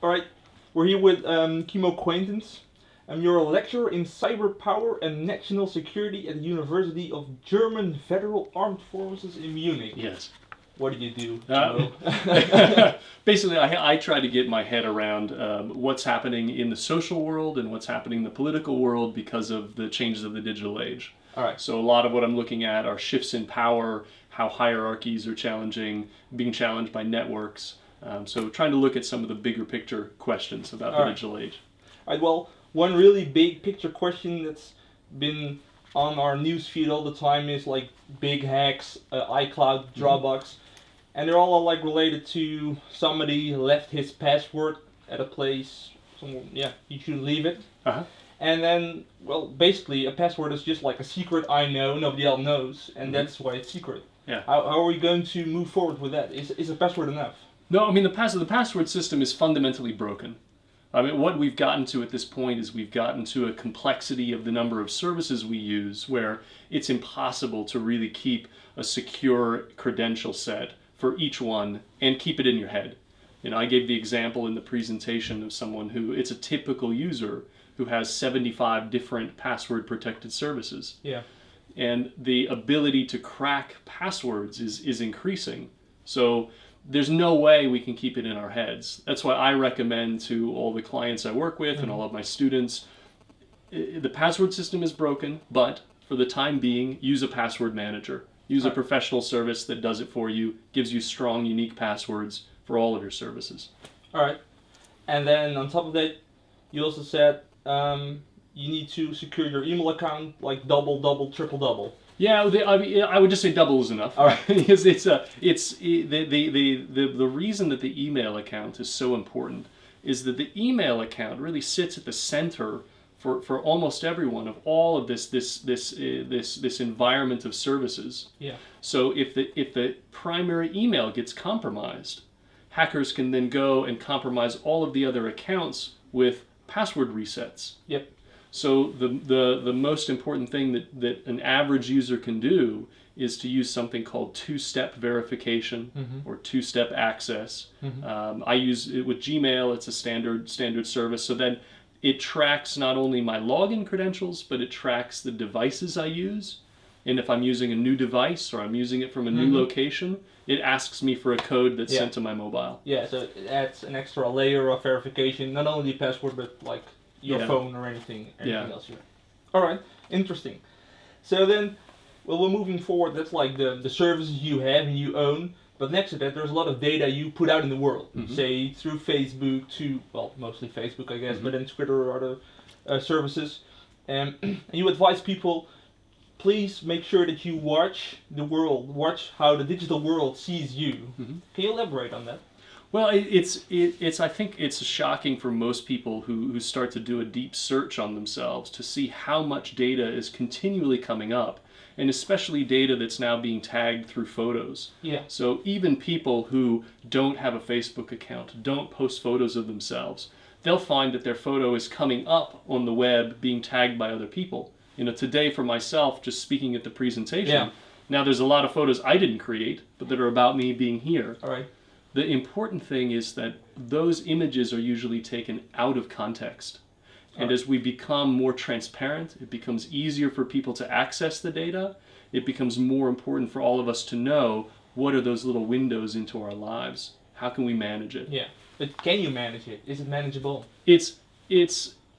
All right, we're here with Kimo Quaintance. You're a lecturer in cyber power and national security at the University of German Federal Armed Forces in Munich. Yes. What do you do? Basically, I try to get my head around what's happening in the social world and what's happening in the political world because of the changes of the digital age. All right. So a lot of what I'm looking at are shifts in power, how hierarchies are being challenged by networks. So trying to look at some of the bigger picture questions about the digital age. All right, well, one really big picture question that's been on our news feed all the time is like big hacks, iCloud, Dropbox, and they're all like related to somebody left his password at a place. You shouldn't leave it. And then, well, basically a password is just like a secret I know, nobody else knows, and that's why it's secret. Yeah. How are we going to move forward with that? Is a password enough? No, I mean the password system is fundamentally broken. I mean, what we've gotten to at this point is we've gotten to a complexity of the number of services we use where it's impossible to really keep a secure credential set for each one and keep it in your head. You know, I gave the example in the presentation of someone who, it's a typical user who has 75 different password protected services. Yeah. And the ability to crack passwords is increasing. So there's no way we can keep it in our heads. That's why I recommend to all the clients I work with and all of my students, the password system is broken, but for the time being, use a password manager. Use a professional service that does it for you, gives you strong, unique passwords for all of your services. All right. And then on top of that, you also said you need to secure your email account like double, triple. Yeah, I would just say double is enough. All right. Because the reason that the email account is so important is that the email account really sits at the center for almost everyone of all of this environment of services. Yeah. So if the primary email gets compromised, hackers can then go and compromise all of the other accounts with password resets. Yep. So the most important thing that an average user can do is to use something called two-step verification or two-step access. I use it with Gmail. It's a standard service. So then it tracks not only my login credentials, but it tracks the devices I use. And if I'm using a new device or I'm using it from a new location, it asks me for a code that's sent to my mobile. Yeah, so it adds an extra layer of verification, not only the password, but like your phone or anything else. All right, interesting. So then, well, we're moving forward. That's like the services you have and you own. But next to that, there's a lot of data you put out in the world. Say through Facebook to, well, mostly Facebook, I guess, but then Twitter or other services. And you advise people, please make sure that you watch how the digital world sees you. Can you elaborate on that? Well, I think it's shocking for most people who start to do a deep search on themselves to see how much data is continually coming up, and especially data that's now being tagged through photos. Yeah. So even people who don't have a Facebook account, don't post photos of themselves, they'll find that their photo is coming up on the web being tagged by other people. You know, today for myself, just speaking at the presentation, now there's a lot of photos I didn't create, but that are about me being here. All right. The important thing is that those images are usually taken out of context. And as we become more transparent, it becomes easier for people to access the data. It becomes more important for all of us to know what are those little windows into our lives. How can we manage it? Yeah, but can you manage it? Is it manageable?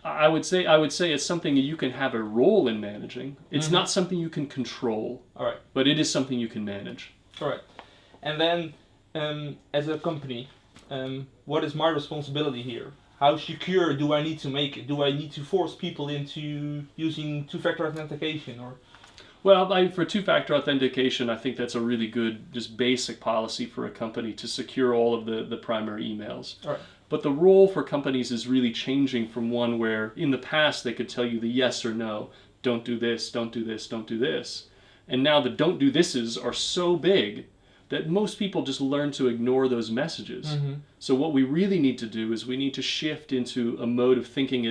I would say it's something that you can have a role in managing. It's not something you can control. All right. But it is something you can manage. All right. And then, as a company, what is my responsibility here? How secure do I need to make it? Do I need to force people into using two-factor authentication or? Well, for two-factor authentication, I think that's a really good, just basic policy for a company to secure all of the primary emails. All right. But the role for companies is really changing from one where in the past they could tell you the yes or no, don't do this, don't do this, don't do this. And now the don't do thises are so big that most people just learn to ignore those messages. So what we really need to do is we need to shift into a mode of thinking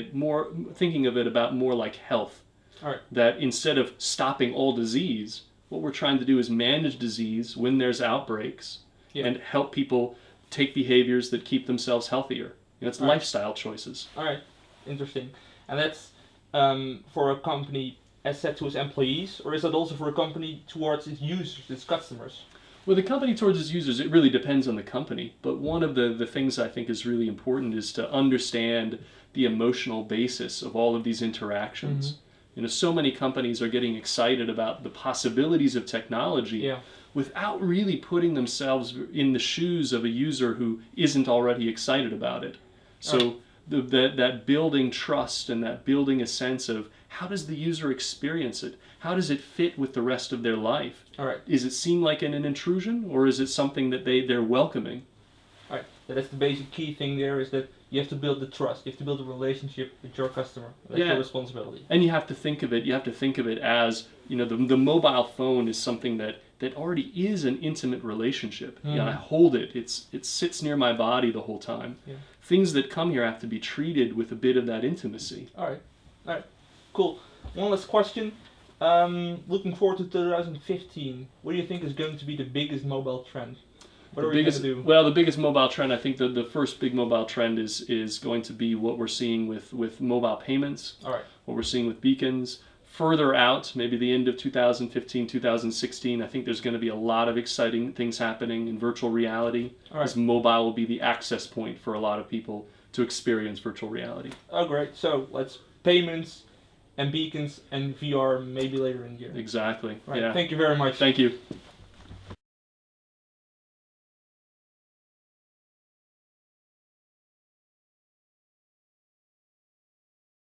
of it about more like health. All right. That instead of stopping all disease, what we're trying to do is manage disease when there's outbreaks and help people take behaviors that keep themselves healthier. It's lifestyle choices. All right, interesting. And that's for a company as said to its employees, or is that also for a company towards its users, its customers? Well, the company towards its users, it really depends on the company. But one of the things I think is really important is to understand the emotional basis of all of these interactions. Mm-hmm. So many companies are getting excited about the possibilities of technology without really putting themselves in the shoes of a user who isn't already excited about it. So that building trust and that building a sense of how does the user experience it? How does it fit with the rest of their life? All right. Is it seen like an intrusion, or is it something that they're welcoming? All right. That's the basic key thing there, is that you have to build the trust. You have to build a relationship with your customer. That's your responsibility. And you have to think of it as, the mobile phone is something that already is an intimate relationship. Mm-hmm. I hold it. It sits near my body the whole time. Yeah. Things that come here have to be treated with a bit of that intimacy. All right. Cool. One last question. Looking forward to 2015, what do you think is going to be the biggest mobile trend? What are we going to do? Well, the biggest mobile trend, I think the first big mobile trend is going to be what we're seeing with mobile payments. All right. What we're seeing with beacons. Further out, maybe the end of 2015, 2016, I think there's going to be a lot of exciting things happening in virtual reality. All right. As mobile will be the access point for a lot of people to experience virtual reality. Oh, great. So let's payments and beacons and VR maybe later in the year. Exactly. Right. Yeah. Thank you very much. Thank you.